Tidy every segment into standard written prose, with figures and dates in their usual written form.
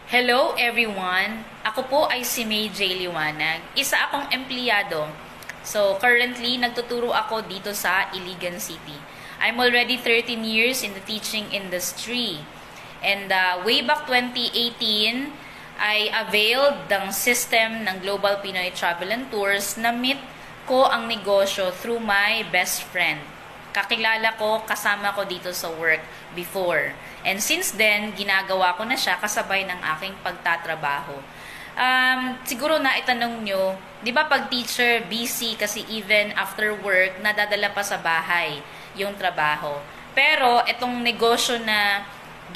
Hello everyone! Ako po ay si May J. Liwanag. Isa akong empleyado. So, currently, nagtuturo ako dito sa Iligan City. I'm already 13 years in the teaching industry. And way back 2018, I availed ng system ng Global Pinoy Travel and Tours na meet ko ang negosyo through my best friend. Kakilala ko, kasama ko dito sa work before. And since then, ginagawa ko na siya kasabay ng aking pagtatrabaho. Siguro na itanong nyo, di ba pag teacher, busy kasi even after work, nadadala pa sa bahay yung trabaho. Pero itong negosyo na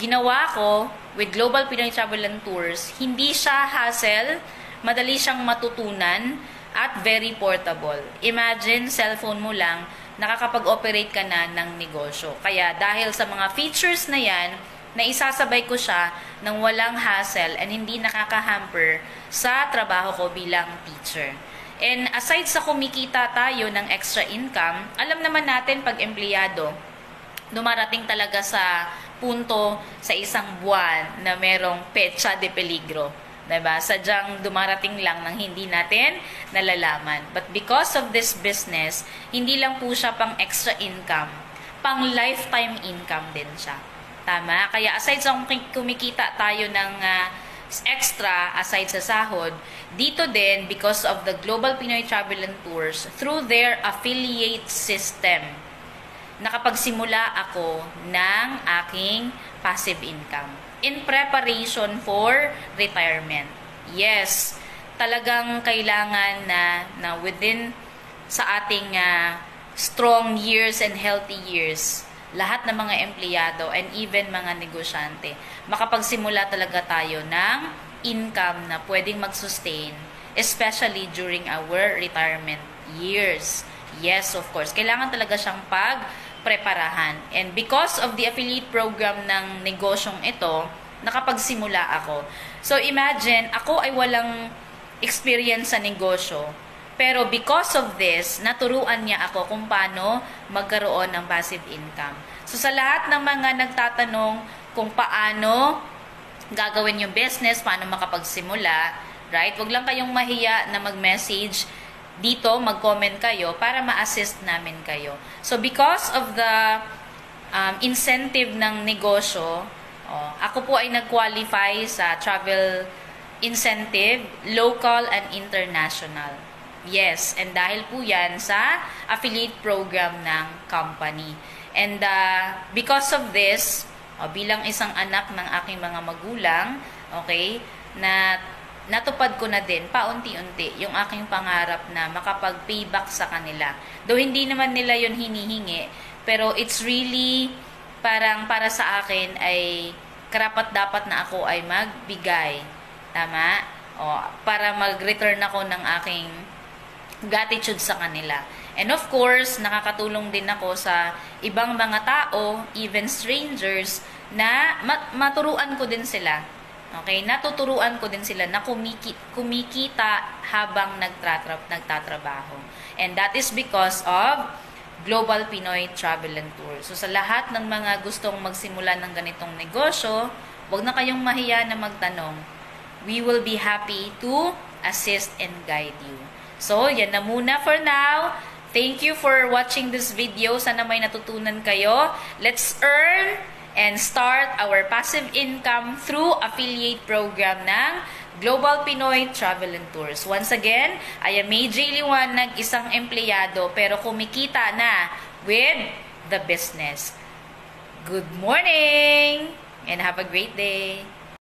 ginawa ko with Global Pinoy Travel and Tours, hindi siya hassle, madali siyang matutunan, at very portable. Imagine, cellphone mo lang, nakakapag-operate ka na ng negosyo. Kaya dahil sa mga features na yan, naisasabay ko siya ng walang hassle and hindi nakaka-hamper sa trabaho ko bilang teacher. And aside sa kumikita tayo ng extra income, alam naman natin pag empleyado, dumarating talaga sa punto sa isang buwan na merong petsa de peligro. Diba? Sadyang dumarating lang ng hindi natin nalalaman. But because of this business, hindi lang po siya pang extra income, pang lifetime income din siya. Tama? Kaya aside sa kumikita tayo ng extra, aside sa sahod, dito din, because of the Global Pinoy Travel and Tours, through their affiliate system, nakapagsimula ako ng aking passive income in preparation for retirement. Yes, talagang kailangan na within sa ating strong years and healthy years, lahat ng mga empleyado and even mga negosyante, makapagsimula talaga tayo ng income na pwedeng mag-sustain, especially during our retirement years. Yes, of course, kailangan talaga siyang preparahan. And because of the affiliate program ng negosyong ito, nakapagsimula ako. So imagine, ako ay walang experience sa negosyo. Pero because of this, naturuan niya ako kung paano magkaroon ng passive income. So sa lahat ng mga nagtatanong kung paano gagawin yung business, paano makapagsimula, right? Huwag lang kayong mahiya na mag-message dito, mag-comment kayo para ma-assist namin kayo. So, because of the incentive ng negosyo, ako po ay nag-qualify sa travel incentive, local and international. Yes, and dahil po yan sa affiliate program ng company. And because of this, bilang isang anak ng aking mga magulang, okay, na natupad ko na din paunti-unti yung aking pangarap na makapag-payback sa kanila. Though hindi naman nila yon hinihingi, pero it's really parang para sa akin ay karapat-dapat na ako ay magbigay. Tama? Para mag-return ako ng aking gratitude sa kanila. And of course, nakakatulong din ako sa ibang mga tao, even strangers, na maturuan ko din sila. Okay, natuturuan ko din sila na kumikita habang nagtatrabaho. And that is because of Global Pinoy Travel and Tours. So sa lahat ng mga gustong magsimula ng ganitong negosyo, huwag na kayong mahiya na magtanong. We will be happy to assist and guide you. So, yan na muna for now. Thank you for watching this video. Sana may natutunan kayo. Let's earn and start our passive income through affiliate program ng Global Pinoy Travel and Tours. Once again, I am May J. Liwanag, isang empleyado pero kumikita na with the business. Good morning and have a great day!